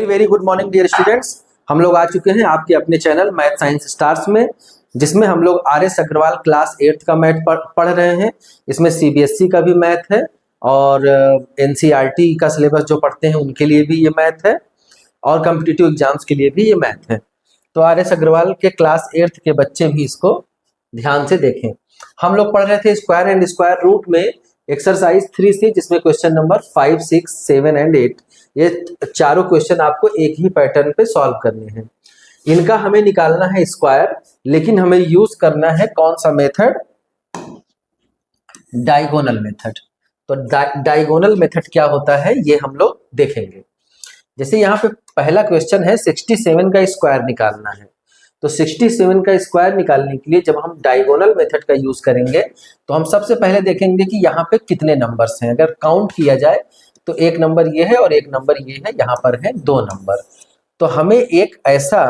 Very good morning dear students. हम लोग आ चुके हैं आपके अपने चैनल मैथ साइंस स्टार्स में, जिसमें हम लोग RS अग्रवाल क्लास 8th का मैथ पढ़ रहे हैं। इसमें CBSE का भी मैथ है और NCERT का सिलेबस जो पढ़ते हैं उनके लिए भी ये मैथ है और कॉम्पिटिटिव एग्जाम्स के लिए भी ये मैथ है। तो RS अग्रवाल के क्लास 8th के बच्चे भी इसको ध्यान से देखें। हम लोग पढ़ रहे थे स्क्वायर एंड स्क्वायर रूट में एक्सरसाइज 3 से, जिसमें क्वेश्चन नंबर 5, 6, 7 एंड 8 ये चारों क्वेश्चन आपको एक ही पैटर्न पे सॉल्व करने हैं। इनका हमें निकालना है स्क्वायर, लेकिन हमें यूज करना है कौन सा मेथड? Diagonal method. तो डायगोनल मेथड क्या होता है ये हम लोग देखेंगे। जैसे यहाँ पे पहला क्वेश्चन है 67 का स्क्वायर निकालना है। तो 67 का स्क्वायर निकालने के लिए जब हम डायगोनल मेथड का यूज करेंगे तो हम सबसे पहले देखेंगे कि यहाँ पे कितने नंबर्स हैं। अगर काउंट किया जाए तो एक नंबर ये है और एक नंबर ये है, यहाँ पर है 2 नंबर। तो हमें एक ऐसा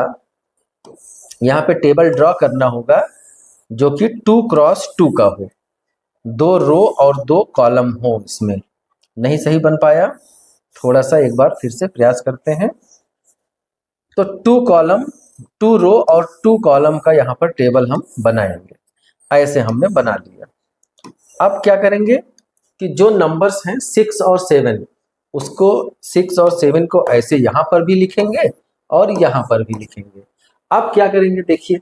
यहाँ पे टेबल ड्रॉ करना होगा जो कि 2 क्रॉस 2 का हो, 2 रो और 2 कॉलम हो। इसमें नहीं सही बन पाया, थोड़ा सा एक बार फिर से प्रयास करते हैं। तो 2 कॉलम, 2 रो और 2 कॉलम का यहाँ पर टेबल हम बनाएंगे। ऐसे हमने बना लिया। अब क्या करेंगे कि जो नंबर्स हैं 6 और 7, उसको 6 और 7 को ऐसे यहाँ पर भी लिखेंगे और यहाँ पर भी लिखेंगे। अब क्या करेंगे देखिए,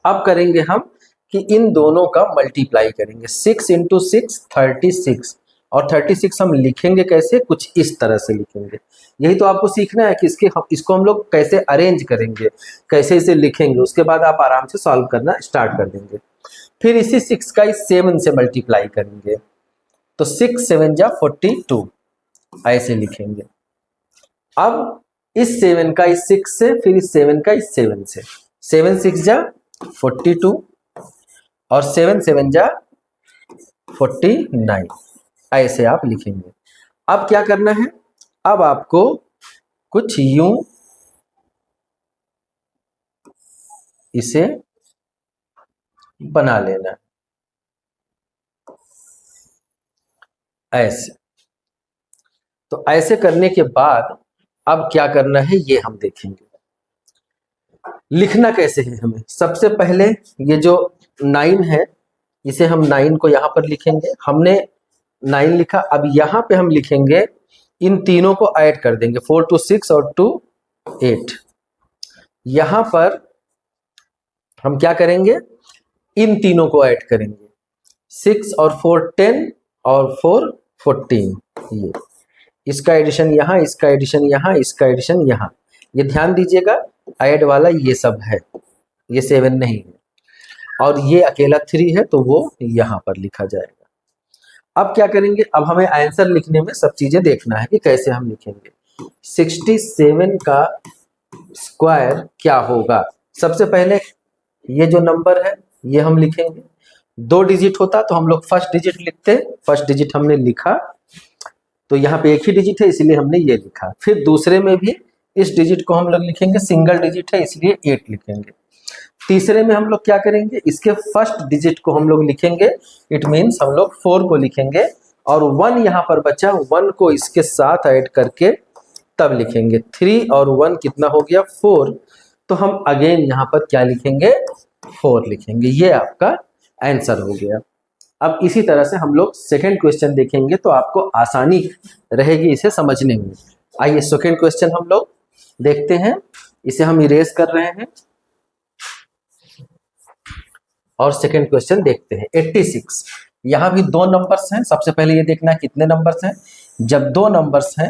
अब करेंगे हम कि इन दोनों का मल्टीप्लाई करेंगे। 6 इंटू 6 36, और 36 हम लिखेंगे कैसे? कुछ इस तरह से लिखेंगे। यही तो आपको सीखना है कि इसको हम लोग कैसे अरेंज करेंगे, कैसे इसे लिखेंगे। उसके बाद आप आराम से सॉल्व करना स्टार्ट कर देंगे। फिर इसी 6 का इस 7 से मल्टीप्लाई करेंगे, तो 6 7 जा 42 ऐसे लिखेंगे। अब इस 7 का इस 6 से, फिर इस 7 का इस 7 से, 7 6 जा 42 और 7 7 जा 49 ऐसे आप लिखेंगे। अब क्या करना है? अब आपको कुछ यूं इसे बना लेना है, ऐसे। तो ऐसे करने के बाद अब क्या करना है ये हम देखेंगे। लिखना कैसे है हमें? सबसे पहले ये जो 9 है, इसे हम 9 को यहाँ पर लिखेंगे। हमने 9 लिखा। अब यहाँ पे हम लिखेंगे, इन तीनों को ऐड कर देंगे, 4 to 6 और 2 8। यहाँ पर हम क्या करेंगे? इन तीनों को ऐड करेंगे, 6 और 4 10 और 4 14। ये इसका एडिशन यहाँ, इसका एडिशन यहाँ, इसका एडिशन यहाँ। ये ध्यान दीजिएगा, ऐड वाला ये सब है, ये 7 नहीं है, और ये अकेला 3 है, तो वो यहाँ पर लिखा जाएगा। अब क्या करेंगे? अब हमें आंसर लिखने में सब चीजें देखना है कि कैसे हम लिखेंगे। 67 का स्क्वायर क्या होगा? सबसे पहले ये जो नंबर है ये हम लिखेंगे। 2 डिजिट होता तो हम लोग फर्स्ट डिजिट लिखते, फर्स्ट डिजिट हमने लिखा, तो यहाँ पे एक ही डिजिट है इसलिए हमने ये लिखा। फिर दूसरे में भी इस डिजिट को हम लोग लिखेंगे, सिंगल डिजिट है इसलिए 8 लिखेंगे। तीसरे में हम लोग क्या करेंगे? इसके फर्स्ट डिजिट को हम लोग लिखेंगे, इट मीन्स हम लोग 4 को लिखेंगे, और 1 यहाँ पर बचा, 1 को इसके साथ ऐड करके तब लिखेंगे। 3 और 1 कितना हो गया? 4। तो हम अगेन यहाँ पर क्या लिखेंगे? 4 लिखेंगे। ये आपका आंसर हो गया। अब इसी तरह से हम लोग सेकेंड क्वेश्चन देखेंगे तो आपको आसानी रहेगी इसे समझने में। आइए सेकेंड क्वेश्चन हम लोग देखते हैं। इसे हम इरेज कर रहे हैं और सेकेंड क्वेश्चन देखते हैं। 86, यहाँ भी 2 नंबर्स हैं। सबसे पहले ये देखना है कितने नंबर्स हैं। जब 2 नंबर्स हैं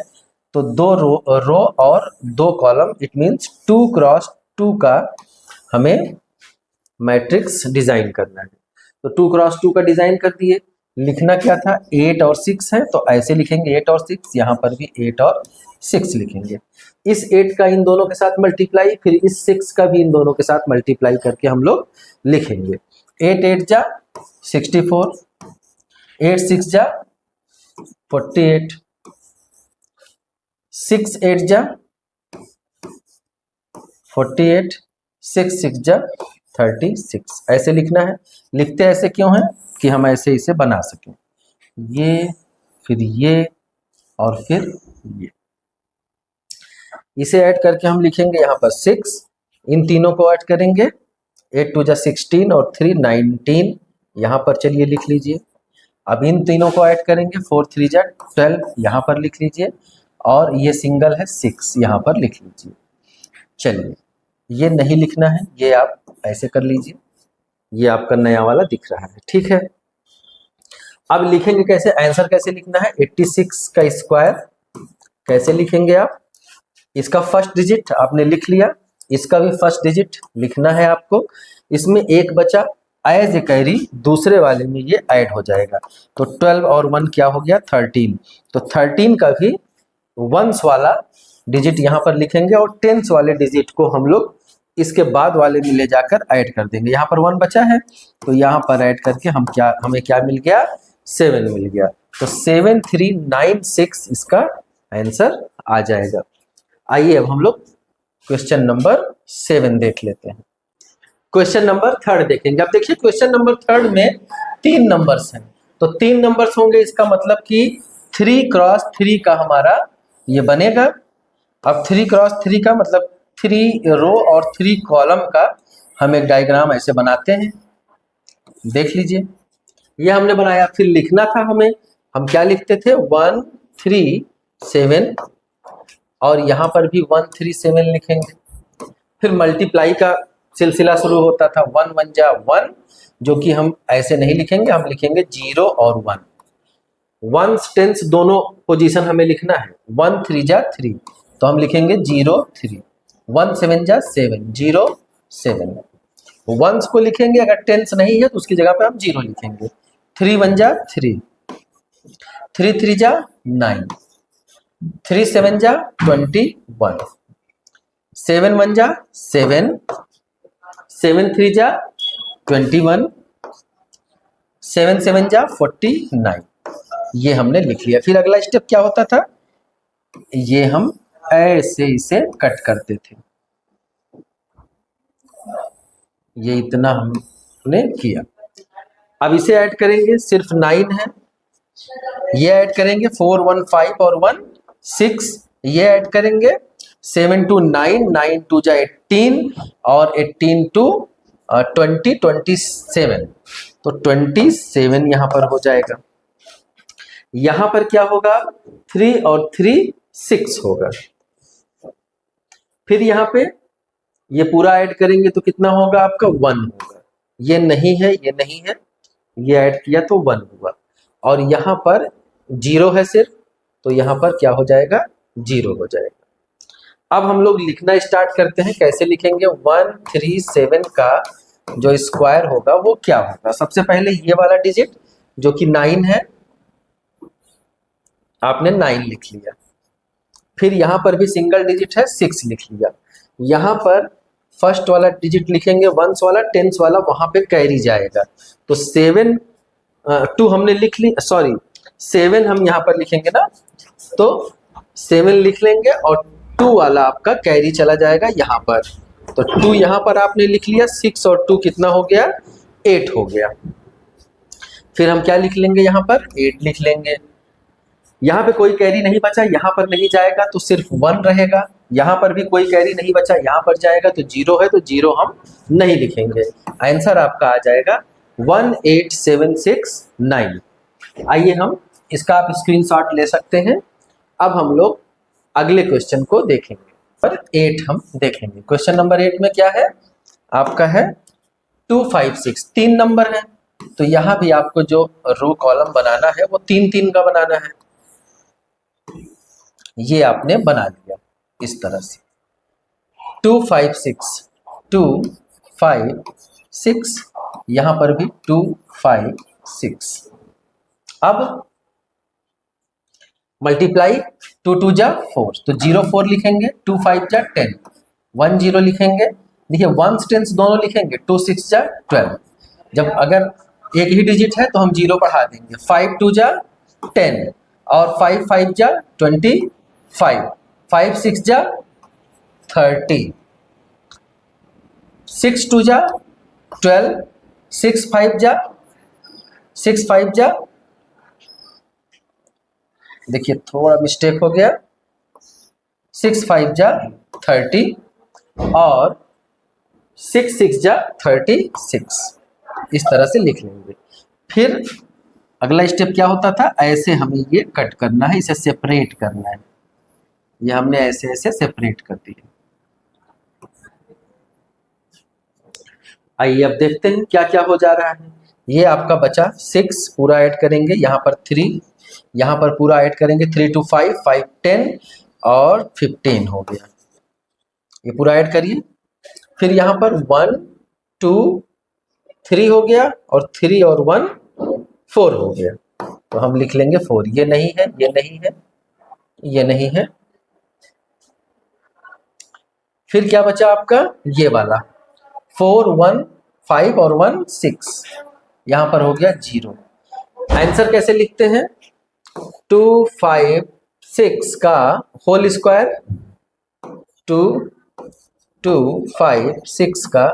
तो 2 रो और 2 कॉलम, इट मीन्स 2 क्रॉस 2 का हमें मैट्रिक्स डिजाइन करना है। तो 2 क्रॉस 2 का डिजाइन कर दिए। लिखना क्या था? 8 और 6 है, तो ऐसे लिखेंगे 8 और 6। यहाँ पर भी 8 और 6 लिखेंगे। इस 8 का इन दोनों के साथ मल्टीप्लाई, फिर इस 6 का भी इन दोनों के साथ मल्टीप्लाई करके हम लोग लिखेंगे। 8 8 जा 64, 8 6 जा 48, 6 8 जा 48, 6 6 जा 36 ऐसे लिखना है। लिखते ऐसे क्यों है? कि हम ऐसे इसे बना सकें। ये, फिर ये और फिर ये। इसे ऐड करके हम लिखेंगे यहाँ पर 6, इन तीनों को ऐड करेंगे, 8 2 जा 16 और 3 19, यहाँ पर चलिए लिख लीजिए। अब इन तीनों को ऐड करेंगे, 4 3 जा 12, यहाँ पर लिख लीजिए, और ये सिंगल है 6, यहाँ पर लिख लीजिए। चलिए, ये नहीं लिखना है, ये आप ऐसे कर लीजिए, ये आपका नया वाला दिख रहा है, ठीक है। अब लिखेंगे कैसे, आंसर कैसे लिखना है, 86 का स्क्वायर कैसे लिखेंगे आप, इसका फर्स्ट डिजिट आपने लिख लिया, इसका भी फर्स्ट डिजिट लिखना है आपको, इसमें एक बचा एज ए कैरी, दूसरे वाले में ये ऐड हो जाएगा, तो 12 और 1 क्या हो गया 13, तो 13 का भी वंस वाला डिजिट यहाँ पर लिखेंगे और टेंस वाले डिजिट को हम लोग इसके बाद वाले में ले जाकर ऐड कर देंगे। यहाँ पर 1 बचा है तो यहाँ पर ऐड करके हमें क्या मिल गया, 7 मिल गया, तो 7396 इसका आंसर आ जाएगा। आइए अब हम लोग क्वेश्चन नंबर 7 देख लेते हैं। क्वेश्चन नंबर 3 देखेंगे। अब देखिए क्वेश्चन नंबर 3 में 3 नंबर्स हैं, तो 3 नंबर्स होंगे, इसका मतलब कि 3 क्रॉस 3 का हमारा ये बनेगा। अब 3 क्रॉस 3 का मतलब 3 रो और 3 कॉलम का हम एक डायग्राम ऐसे बनाते हैं, देख लीजिए, ये हमने बनाया। फिर लिखना था हमें, हम क्या लिखते थे 1 3 7, और यहाँ पर भी 1 3 7 लिखेंगे। फिर मल्टीप्लाई का सिलसिला शुरू होता था, 1 1 जा 1, जो कि हम ऐसे नहीं लिखेंगे, हम लिखेंगे 0 और 1। वंस टेंस दोनों पोजीशन हमें लिखना है, 1 3 जा 3, तो हम लिखेंगे 0 3, 1 7 जा 7 0 7। वंस को लिखेंगे, अगर टेंस नहीं है तो उसकी जगह पे हम 0 लिखेंगे। 3 1 जा 3, 3 3 जा 9, 3 7 जा 21, 7 1 जा 7, 7 3 जा 21, 7 7 जा 49, ये हमने लिख लिया। फिर अगला स्टेप क्या होता था, ये हम ऐसे इसे कट करते थे, ये इतना हमने किया। अब इसे ऐड करेंगे, सिर्फ 9 है, ये ऐड करेंगे 4 1 5 और 1 6, ये ऐड करेंगे 7 2 9 9 2 जा 18 और 18 2 20 27, तो 27 यहाँ पर हो जाएगा। यहाँ पर क्या होगा, 3 और 3 6 होगा। फिर यहाँ पे ये पूरा ऐड करेंगे तो कितना होगा आपका 1 होगा, ये नहीं है, ये नहीं है, ये ऐड किया तो 1 हुआ, और यहाँ पर 0 है सिर्फ, तो यहाँ पर क्या हो जाएगा 0 हो जाएगा। अब हम लोग लिखना स्टार्ट करते हैं, कैसे लिखेंगे, 1 3 7 का जो स्क्वायर होगा वो क्या होगा। सबसे पहले ये वाला डिजिट जो कि 9 है, आपने 9 लिख लिया। फिर यहाँ पर भी सिंगल डिजिट है 6 लिख लिया। यहाँ पर फर्स्ट वाला डिजिट लिखेंगे, वंस वाला टेंस वाला, वहां पे कैरी जाएगा, तो 7 2 हमने लिख ली, सॉरी 7 हम यहाँ पर लिखेंगे ना, तो 7 लिख लेंगे और 2 वाला आपका कैरी चला जाएगा यहाँ पर, तो 2 यहाँ पर आपने लिख लिया, 6 और 2 कितना हो गया 8 हो गया। फिर हम क्या लिख लेंगे, यहाँ पर 8 लिख लेंगे। यहाँ पे कोई कैरी नहीं बचा, यहाँ पर नहीं जाएगा तो सिर्फ 1 रहेगा, यहाँ पर भी कोई कैरी नहीं बचा, यहाँ पर जाएगा तो 0 है, तो 0 हम नहीं लिखेंगे। आंसर आपका आ जाएगा 18769। आइए हम इसका आप स्क्रीनशॉट ले सकते हैं। अब हम लोग अगले क्वेश्चन को देखेंगे, पर 8 हम देखेंगे। क्वेश्चन नंबर 8 में क्या है आपका, है 2 5 6, 3 नंबर है, तो यहाँ भी आपको जो रो कॉलम बनाना है वो 3 3 का बनाना है। ये आपने बना लिया इस तरह से, 2 5 6 2 5 6, यहां पर भी 2 5 6। अब मल्टीप्लाई 2 2 जा 4, तो 0 4 लिखेंगे, 2 5 जा 10, 1 0 लिखेंगे। देखिए 1 टेंस दोनों लिखेंगे, 2 6 जा 12, जब अगर एक ही डिजिट है तो हम 0 बढ़ा देंगे, 5 2 जा 10 और 5 5 जा 25, 5 6 जा 30, 6 2 जा 12, 6 5 जा, देखिए थोड़ा मिस्टेक हो गया, 6 5 जा 30 और 6 6 जा 36, इस तरह से लिख लेंगे। फिर अगला स्टेप क्या होता था, ऐसे हमें ये कट करना है, इसे सेपरेट करना है। ये हमने ऐसे ऐसे सेपरेट कर दिया। आइए अब देखते हैं क्या क्या हो जा रहा है। ये आपका बचा 6, पूरा ऐड करेंगे, यहाँ पर 3, यहाँ पर पूरा ऐड करेंगे 3 to 5 5 10 और 15 हो गया। ये पूरा ऐड करिए। फिर यहाँ पर 1 2 3 हो गया और 3 और 1 4 हो गया, तो हम लिख लेंगे 4। ये नहीं है, ये नहीं है, ये नहीं है। फिर क्या बचा आपका, ये वाला 4 1 5 और 1 6, यहां पर हो गया 0। आंसर कैसे लिखते हैं, 2 5 6 का होल स्क्वायर, 2 2 5 6 का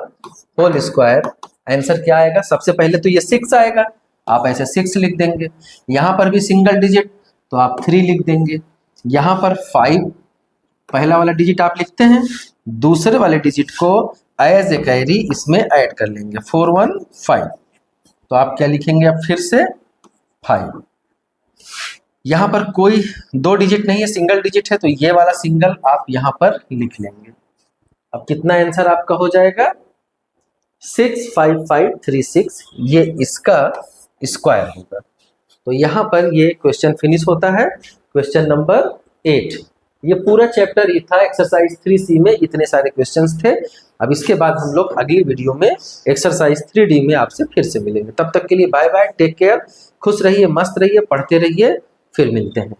होल स्क्वायर। आंसर क्या आएगा, सबसे पहले तो ये 6 आएगा, आप ऐसे 6 लिख देंगे। यहां पर भी सिंगल डिजिट तो आप 3 लिख देंगे। यहां पर 5 पहला वाला डिजिट आप लिखते हैं, दूसरे वाले डिजिट को एज ए कैरी इसमें ऐड कर लेंगे, 4 1 5, तो आप क्या लिखेंगे, अब फिर से 5। यहां पर कोई 2 डिजिट नहीं है, सिंगल डिजिट है, तो ये वाला सिंगल आप यहां पर लिख लेंगे। अब कितना आंसर आपका हो जाएगा, 6 5 5 3 6, ये इसका स्क्वायर होगा। तो यहां पर ये क्वेश्चन फिनिश होता है, क्वेश्चन नंबर 8। ये पूरा चैप्टर ही था, एक्सरसाइज 3C में इतने सारे क्वेश्चंस थे। अब इसके बाद हम लोग अगली वीडियो में एक्सरसाइज 3D में आपसे फिर से मिलेंगे। तब तक के लिए बाय बाय, टेक केयर, खुश रहिए, मस्त रहिए, पढ़ते रहिए, फिर मिलते हैं।